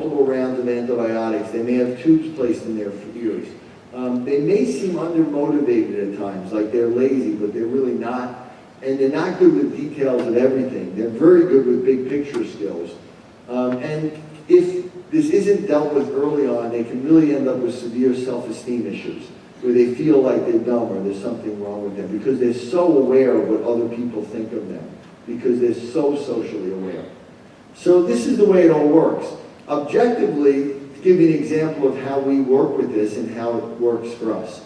multiple rounds of antibiotics. They may have tubes placed in their ears. They may seem undermotivated at times, like they're lazy, but they're really not. And they're not good with details of everything. They're very good with big picture skills. And if this isn't dealt with early on, they can really end up with severe self-esteem issues, where they feel like they're dumb or there's something wrong with them, because they're so aware of what other people think of them, because they're so socially aware. So this is the way it all works. Objectively, to give you an example of how we work with this and how it works for us.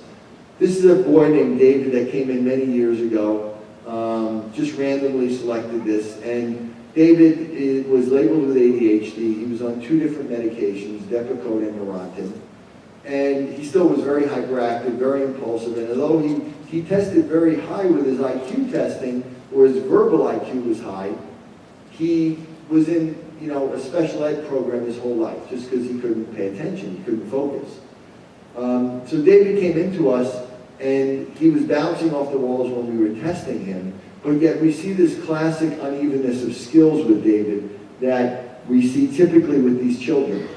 This is a boy named David that came in many years ago, just randomly selected this, and David was labeled with ADHD. He was on 2 different medications, Depakote and Neurontin, and he still was very hyperactive, very impulsive, and although he tested very high with his IQ testing, or his verbal IQ was high, he was in a special ed program his whole life, just because he couldn't pay attention, he couldn't focus. So David came into us, and he was bouncing off the walls when we were testing him, but yet we see this classic unevenness of skills with David that we see typically with these children.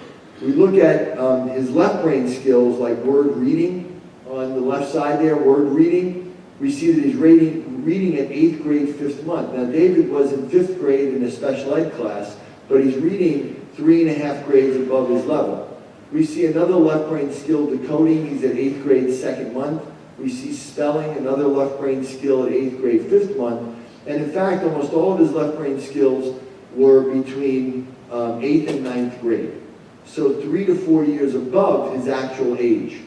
We look at his left brain skills, like word reading on the left side there, word reading. We see that he's reading at 8th grade, 5th month. Now David was in 5th grade in a special ed class, but he's reading 3.5 grades above his level. We see another left brain skill, decoding. He's at 8th grade, 2nd month. We see spelling, another left brain skill at 8th grade, 5th month. And in fact, almost all of his left brain skills were between 8th and 9th grade. So 3 to 4 years above his actual age.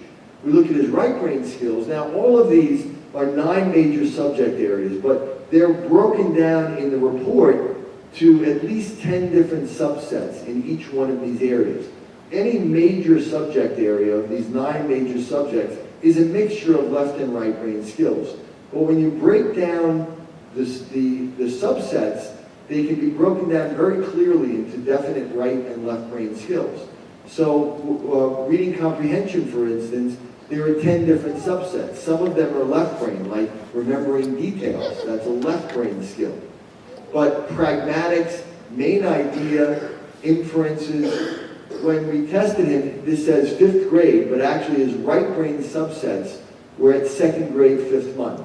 We look at his right brain skills. Now, all of these are 9 major subject areas, but they're broken down in the report to at least 10 different subsets in each one of these areas. Any major subject area of these 9 major subjects is a mixture of left and right brain skills. But when you break down the subsets, they can be broken down very clearly into definite right and left brain skills. So reading comprehension, for instance, there are 10 different subsets. Some of them are left brain, like remembering details. That's a left brain skill. But pragmatics, main idea, inferences, when we tested him, this says 5th grade, but actually his right brain subsets were at 2nd grade, 5th month.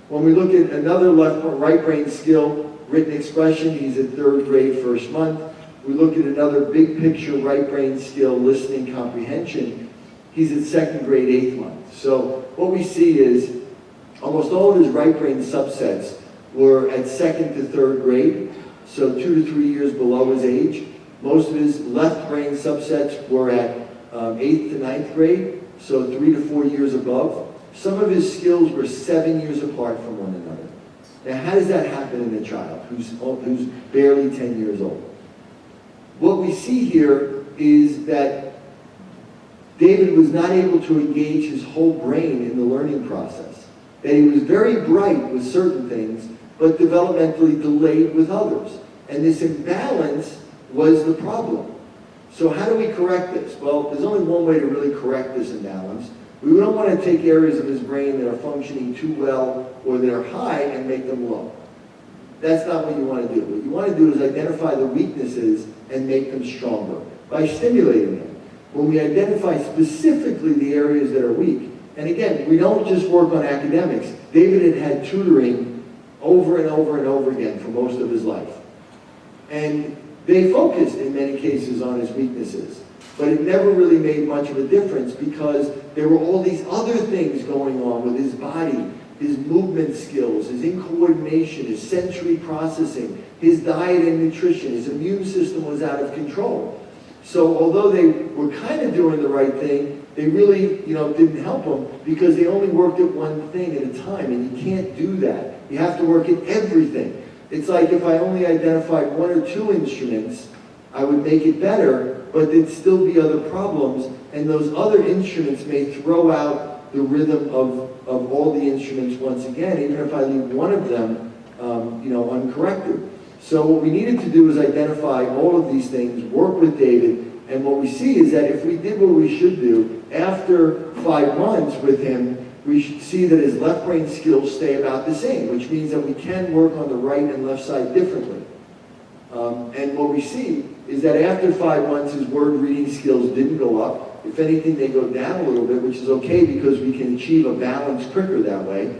When we look at another right brain skill, written expression, he's at 3rd grade, 1st month. We look at another big picture right brain skill, listening comprehension, he's at 2nd grade, 8th month. So what we see is almost all of his right brain subsets were at 2nd to 3rd grade, so 2 to 3 years below his age. Most of his left brain subsets were at 8th to 9th grade, so 3 to 4 years above. Some of his skills were 7 years apart from one another. Now, how does that happen in a child who's barely 10 years old? What we see here is that David was not able to engage his whole brain in the learning process. That he was very bright with certain things, but developmentally delayed with others. And this imbalance was the problem. So how do we correct this? Well, there's only one way to really correct this imbalance. We don't want to take areas of his brain that are functioning too well or that are high and make them low. That's not what you want to do. What you want to do is identify the weaknesses and make them stronger by stimulating them. When we identify specifically the areas that are weak, and again, we don't just work on academics. David had tutoring over and over and over again for most of his life. And they focused in many cases on his weaknesses, but it never really made much of a difference because there were all these other things going on with his body, his movement skills, his incoordination, his sensory processing, his diet and nutrition. His immune system was out of control. So although they were kind of doing the right thing, they really, didn't help him because they only worked at one thing at a time, and you can't do that. You have to work at everything. It's like if I only identified 1 or 2 instruments, I would make it better, but there'd still be other problems, and those other instruments may throw out the rhythm of all the instruments once again, even if I leave one of them, uncorrected. So what we needed to do is identify all of these things, work with David, and what we see is that if we did what we should do, after 5 months with him, we should see that his left brain skills stay about the same, which means that we can work on the right and left side differently. And what we see is that after 5 months, his word reading skills didn't go up. If anything, they go down a little bit, which is okay because we can achieve a balance quicker that way.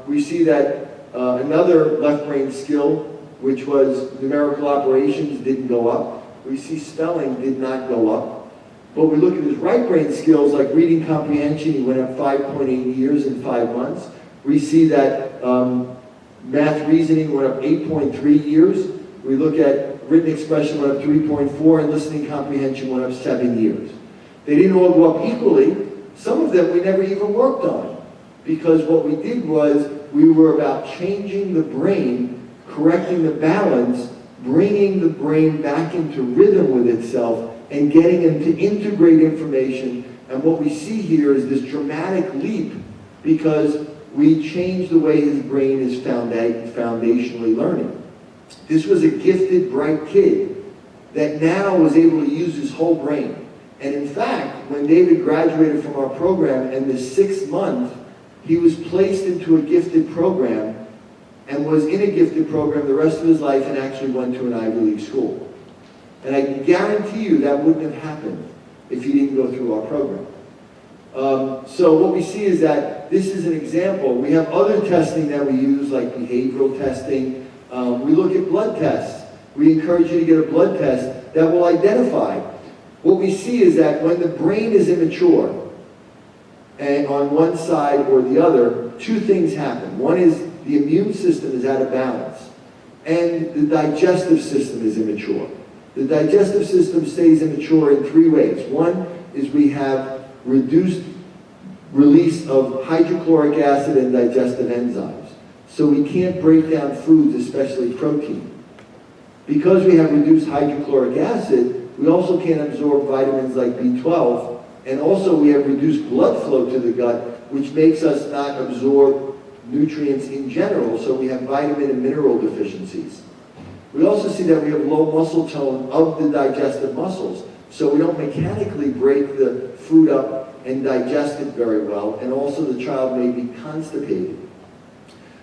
We see that another left brain skill, which was numerical operations, didn't go up. We see spelling did not go up. But we look at his right brain skills, like reading comprehension, he went up 5.8 years in 5 months. We see that math reasoning went up 8.3 years. We look at written expression went up 3.4, and listening comprehension went up 7 years. They didn't all go up equally. Some of them we never even worked on, because what we did was we were about changing the brain, correcting the balance, bringing the brain back into rhythm with itself, and getting him to integrate information. And what we see here is this dramatic leap, because we changed the way his brain is foundationally learning. This was a gifted, bright kid that now was able to use his whole brain. And in fact, when David graduated from our program, in the 6th month, he was placed into a gifted program and was in a gifted program the rest of his life, and actually went to an Ivy League school. And I can guarantee you that wouldn't have happened if he didn't go through our program. So what we see is that this is an example. We have other testing that we use, like behavioral testing. We look at blood tests. We encourage you to get a blood test that will identify. What we see is that when the brain is immature, and on one side or the other, 2 things happen. One is the immune system is out of balance, and the digestive system is immature. The digestive system stays immature in 3 ways. One is we have reduced release of hydrochloric acid and digestive enzymes. So we can't break down foods, especially protein. Because we have reduced hydrochloric acid, we also can't absorb vitamins like B12, and also we have reduced blood flow to the gut, which makes us not absorb nutrients in general, so we have vitamin and mineral deficiencies. We also see that we have low muscle tone of the digestive muscles, so we don't mechanically break the food up and digest it very well, and also the child may be constipated.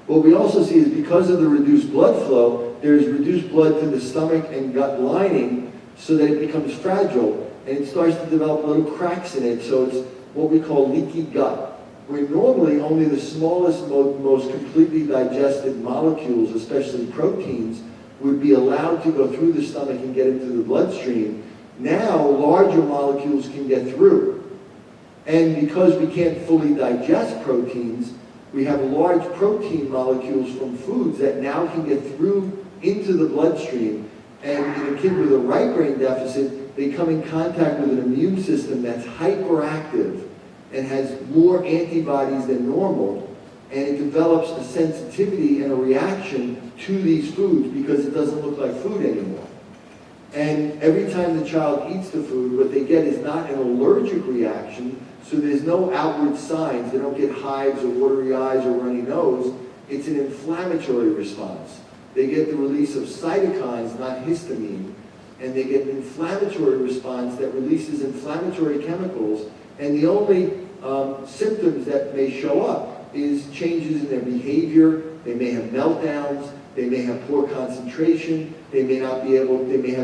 What we also see is because of the reduced blood flow, there's reduced blood to the stomach and gut lining, so that it becomes fragile, and it starts to develop little cracks in it, so it's what we call leaky gut, where normally only the smallest, most completely digested molecules, especially proteins, would be allowed to go through the stomach and get into the bloodstream. Now, larger molecules can get through. And because we can't fully digest proteins, we have large protein molecules from foods that now can get through into the bloodstream. And in a kid with a right brain deficit, they come in contact with an immune system that's hyperactive and has more antibodies than normal, and it develops a sensitivity and a reaction to these foods because it doesn't look like food anymore. And every time the child eats the food, what they get is not an allergic reaction, so there's no outward signs. They don't get hives or watery eyes or runny nose. It's an inflammatory response. They get the release of cytokines, not histamine, and they get an inflammatory response that releases inflammatory chemicals, and the only symptoms that may show up is changes in their behavior. They may have meltdowns, they may have poor concentration, they may have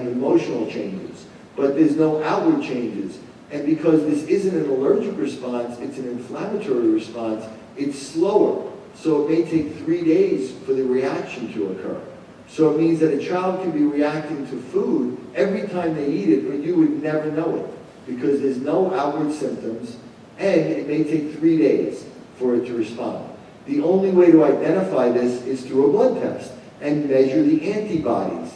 emotional changes, but there's no outward changes. And because this isn't an allergic response, it's an inflammatory response, it's slower. So it may take 3 days for the reaction to occur. So it means that a child can be reacting to food every time they eat it, but you would never know it because there's no outward symptoms, and it may take 3 days for it to respond. The only way to identify this is through a blood test and measure the antibodies,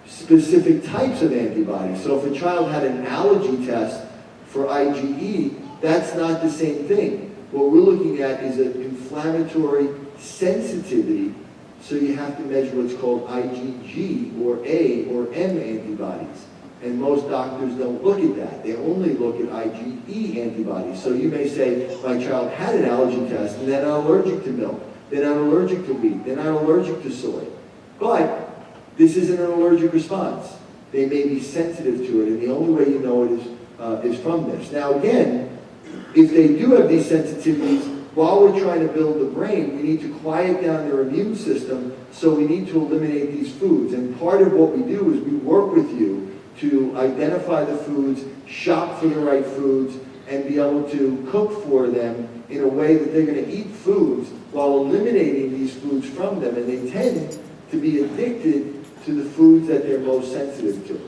specific types of antibodies. So if a child had an allergy test for IgE, that's not the same thing. What we're looking at is an inflammatory sensitivity, so you have to measure what's called IgG or A or M antibodies. And most doctors don't look at that. They only look at IgE antibodies. So you may say, my child had an allergy test and they're not allergic to milk, they're not allergic to wheat, they're not allergic to soy. But this isn't an allergic response. They may be sensitive to it, and the only way you know it is from this. Now again, if they do have these sensitivities, while we're trying to build the brain, we need to quiet down their immune system, so we need to eliminate these foods. And part of what we do is we work with you to identify the foods, shop for the right foods, and be able to cook for them in a way that they're going to eat foods while eliminating these foods from them. And they tend to be addicted to the foods that they're most sensitive to,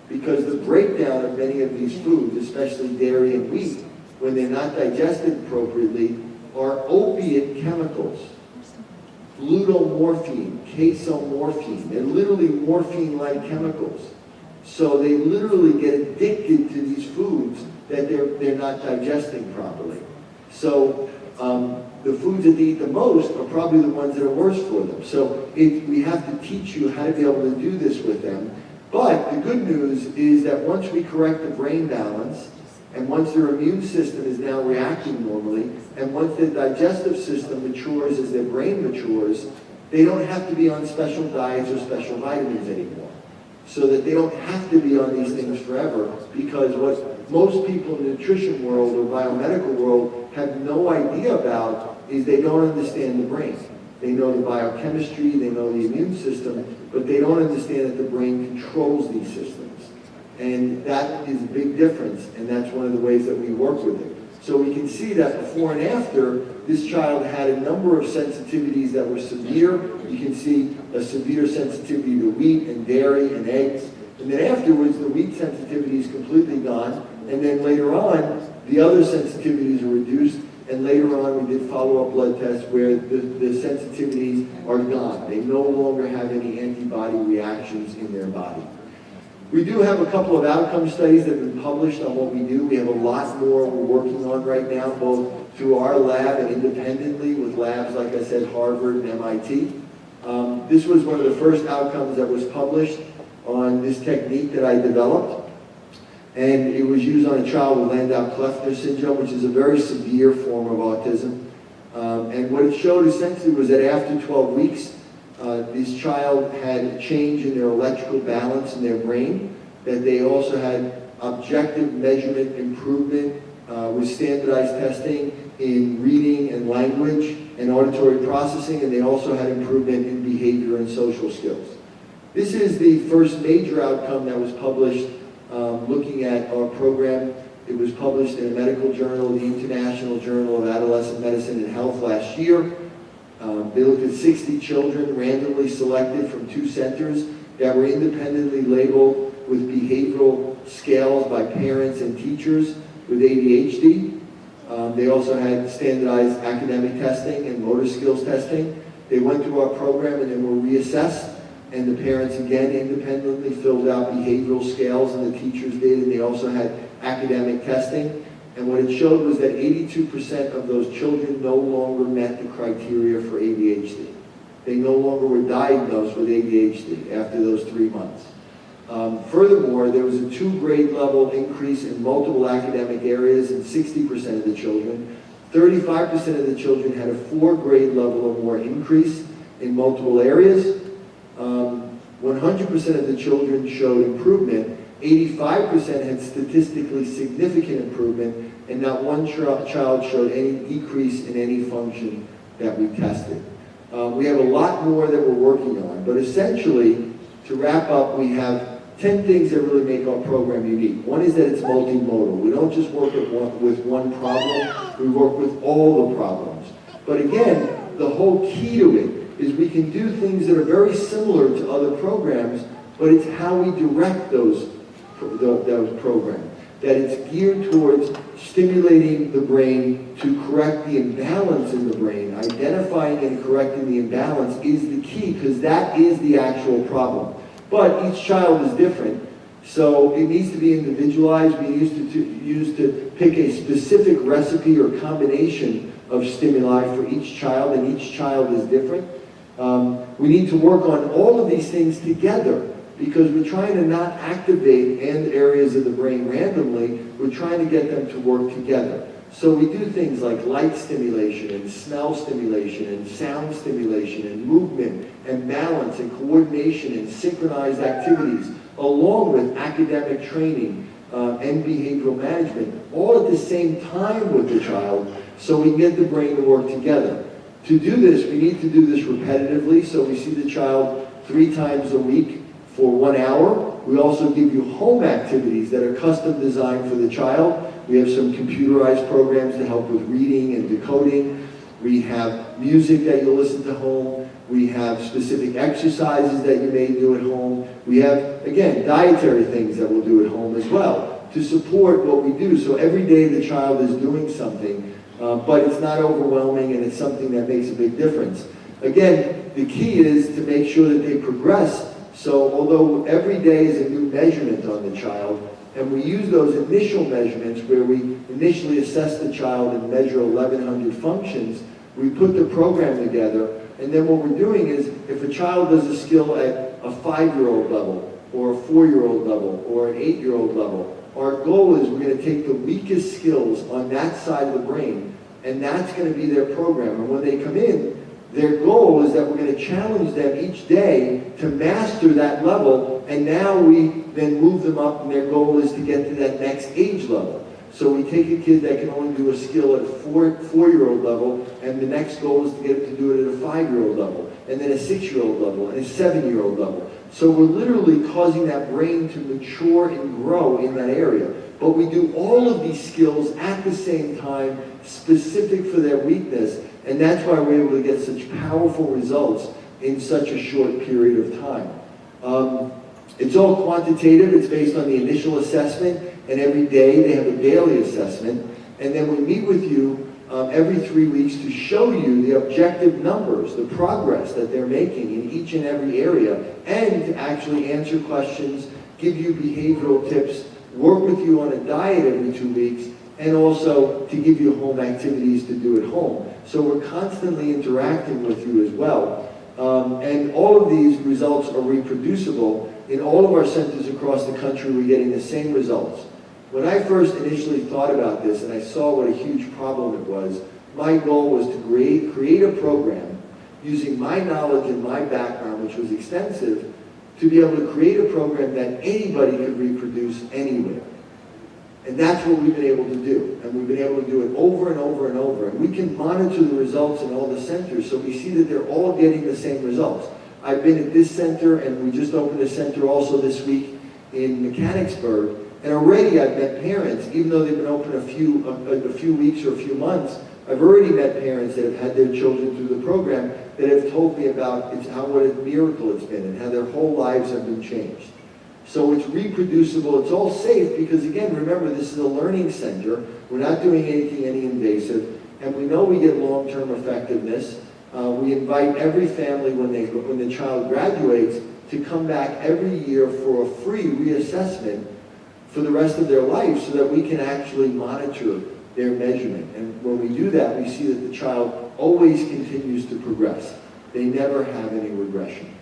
because the breakdown of many of these foods, especially dairy and wheat, when they're not digested appropriately, are opiate chemicals. Glutamorphine, casomorphine, they're literally morphine-like chemicals. So they literally get addicted to these foods that they're not digesting properly. So the foods that they eat the most are probably the ones that are worse for them. So we have to teach you how to be able to do this with them. But the good news is that once we correct the brain balance, and once their immune system is now reacting normally, and once their digestive system matures as their brain matures, they don't have to be on special diets or special vitamins anymore. So that they don't have to be on these things forever, because what most people in the nutrition world or biomedical world have no idea about is they don't understand the brain. They know the biochemistry, they know the immune system, but they don't understand that the brain controls these systems. And that is a big difference, and that's one of the ways that we work with it. So we can see that before and after, this child had a number of sensitivities that were severe. You can see a severe sensitivity to wheat and dairy and eggs. And then afterwards, the wheat sensitivity is completely gone. And then later on, the other sensitivities are reduced. And later on, we did follow-up blood tests where the sensitivities are gone. They no longer have any antibody reactions in their body. We do have a couple of outcome studies that have been published on what we do. We have a lot more we're working on right now, both through our lab and independently with labs, like I said, Harvard and MIT. This was one of the first outcomes that was published on this technique that I developed. And it was used on a child with Landau-Kleffner syndrome, which is a very severe form of autism. And what it showed essentially was that after 12 weeks, this child had a change in their electrical balance in their brain, that they also had objective measurement improvement with standardized testing in reading and language and auditory processing, and they also had improvement in behavior and social skills. This is the first major outcome that was published looking at our program. It was published in a medical journal, the International Journal of Adolescent Medicine and Health last year. They looked at 60 children randomly selected from 2 centers that were independently labeled with behavioral scales by parents and teachers with ADHD. They also had standardized academic testing and motor skills testing. They went through our program and then were reassessed, and the parents again independently filled out behavioral scales, and the teachers did, and they also had academic testing. And what it showed was that 82% of those children no longer met the criteria for ADHD. They no longer were diagnosed with ADHD after those 3 months. Furthermore, there was a 2-grade level increase in multiple academic areas in 60% of the children. 35% of the children had a 4-grade level or more increase in multiple areas. 100% of the children showed improvement. 85% had statistically significant improvement, and not one child showed any decrease in any function that we tested. We have a lot more that we're working on, but essentially, to wrap up, we have 10 things that really make our program unique. One is that it's multimodal. We don't just work with one problem, we work with all the problems. But again, the whole key to it is we can do things that are very similar to other programs, but it's how we direct those programs. That it's geared towards stimulating the brain to correct the imbalance in the brain. Identifying and correcting the imbalance is the key, because that is the actual problem. But each child is different, so it needs to be individualized. We used to pick a specific recipe or combination of stimuli for each child, and each child is different. We need to work on all of these things together, because we're trying to not activate end areas of the brain randomly. We're trying to get them to work together. So we do things like light stimulation and smell stimulation and sound stimulation and movement and balance and coordination and synchronized activities, along with academic training, and behavioral management, all at the same time with the child, so we can get the brain to work together. To do this, we need to do this repetitively, so we see the child 3 times a week for 1 hour. We also give you home activities that are custom designed for the child. We have some computerized programs to help with reading and decoding. We have music that you'll listen to home. We have specific exercises that you may do at home. We have, again, dietary things that we'll do at home as well to support what we do. So every day the child is doing something, but it's not overwhelming and it's something that makes a big difference. Again, the key is to make sure that they progress. So although every day is a new measurement on the child, and we use those initial measurements where we initially assess the child and measure 1,100 functions, we put the program together, and then what we're doing is, if a child does a skill at a 5-year-old level, or a 4-year-old level, or an 8-year-old level, our goal is we're going to take the weakest skills on that side of the brain, and that's going to be their program. And when they come in, their goal is that we're going to challenge them each day to master that level, and now we then move them up, and their goal is to get to that next age level. So we take a kid that can only do a skill at a 4-year-old level, and the next goal is to get him to do it at a 5-year-old level, and then a 6-year-old level, and a 7-year-old level. So we're literally causing that brain to mature and grow in that area. But we do all of these skills at the same time, specific for their weakness, and that's why we're able to get such powerful results in such a short period of time. It's all quantitative. It's based on the initial assessment, and every day they have a daily assessment, and then we meet with you every 3 weeks to show you the objective numbers, the progress that they're making in each and every area, and to actually answer questions, give you behavioral tips, work with you on a diet every 2 weeks, and also to give you home activities to do at home. So we're constantly interacting with you as well. And all of these results are reproducible. In all of our centers across the country, we're getting the same results. When I first initially thought about this and I saw what a huge problem it was, my goal was to create a program using my knowledge and my background, which was extensive, to be able to create a program that anybody could reproduce anywhere. And that's what we've been able to do. And we've been able to do it over and over and over. And we can monitor the results in all the centers, so we see that they're all getting the same results. I've been at this center, and we just opened a center also this week in Mechanicsburg. And already I've met parents, even though they've been open a few weeks or a few months, I've already met parents that have had their children through the program that have told me about what a miracle it's been and how their whole lives have been changed. So it's reproducible, it's all safe, because again, remember, this is a learning center. We're not doing anything any invasive, and we know we get long-term effectiveness. We invite every family when the child graduates to come back every year for a free reassessment for the rest of their life, so that we can actually monitor their measurement. And when we do that, we see that the child always continues to progress. They never have any regression.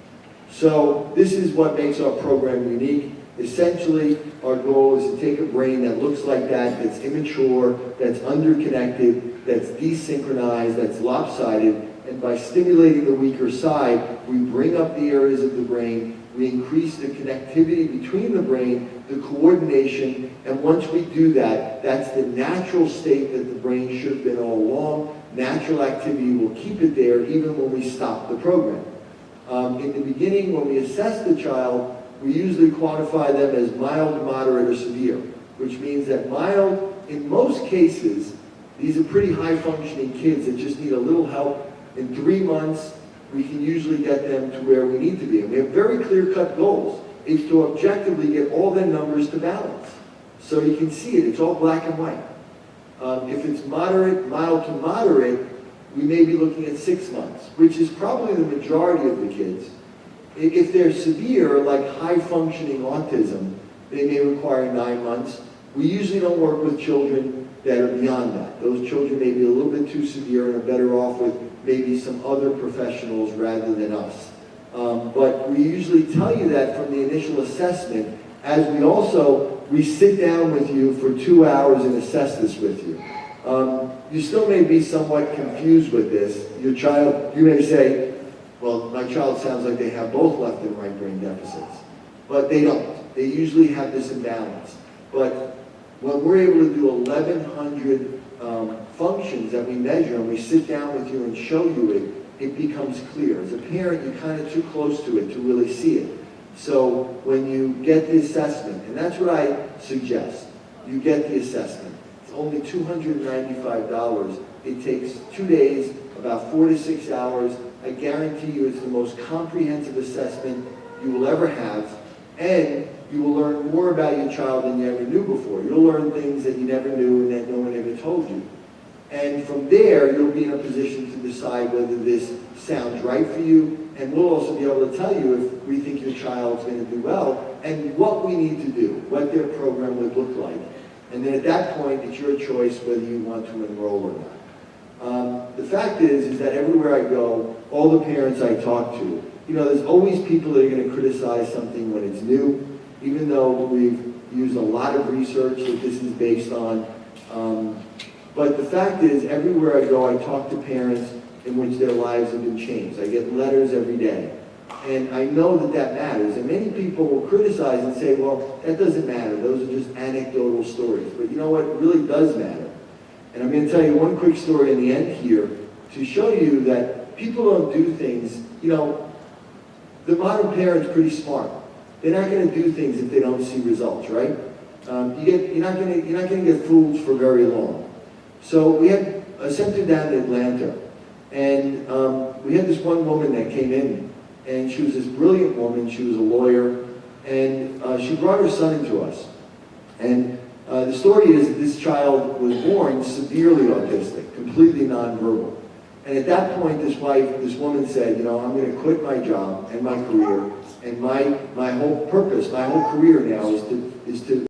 So this is what makes our program unique. Essentially, our goal is to take a brain that looks like that, that's immature, that's underconnected, that's desynchronized, that's lopsided, and by stimulating the weaker side, we bring up the areas of the brain, we increase the connectivity between the brain, the coordination, and once we do that, that's the natural state that the brain should have been all along. Natural activity will keep it there even when we stop the program. In the beginning, when we assess the child, we usually quantify them as mild, moderate, or severe, which means that mild, in most cases, these are pretty high-functioning kids that just need a little help. In 3 months, we can usually get them to where we need to be. And we have very clear-cut goals. It's to objectively get all their numbers to balance. So you can see it. It's all black and white. If it's moderate, mild to moderate, we may be looking at 6 months, which is probably the majority of the kids. If they're severe, like high-functioning autism, they may require 9 months. We usually don't work with children that are beyond that. Those children may be a little bit too severe and are better off with maybe some other professionals rather than us. But we usually tell you that from the initial assessment, as we sit down with you for 2 hours and assess this with you. You still may be somewhat confused with this. Your child, you may say, well, my child sounds like they have both left and right brain deficits. But they don't. They usually have this imbalance. But when we're able to do 1,100 functions that we measure, and we sit down with you and show you it, it becomes clear. As a parent, you're kind of too close to it to really see it. So when you get the assessment, and that's what I suggest, you get the assessment. It's only $295. It takes 2 days, about 4 to 6 hours. I guarantee you it's the most comprehensive assessment you will ever have, and you will learn more about your child than you ever knew before. You'll learn things that you never knew and that no one ever told you. And from there, you'll be in a position to decide whether this sounds right for you, and we'll also be able to tell you if we think your child's going to do well, and what we need to do, what their program would look like. And then at that point, it's your choice whether you want to enroll or not. The fact is that everywhere I go, all the parents I talk to, there's always people that are going to criticize something when it's new, even though we've used a lot of research that this is based on. But the fact is, everywhere I go, I talk to parents in which their lives have been changed. I get letters every day. And I know that that matters. And many people will criticize and say, well, that doesn't matter. Those are just anecdotal stories. But you know what? It really does matter. And I'm going to tell you one quick story in the end here to show you that people don't do things, the modern parent's pretty smart. They're not going to do things if they don't see results, right? You're not going to get fooled for very long. So we had a center down in Atlanta, and we had this one woman that came in, and she was this brilliant woman. She was a lawyer, and she brought her son into us. And the story is that this child was born severely autistic, completely nonverbal. And at that point, this woman said, I'm going to quit my job and my career, and my whole purpose, my whole career now is to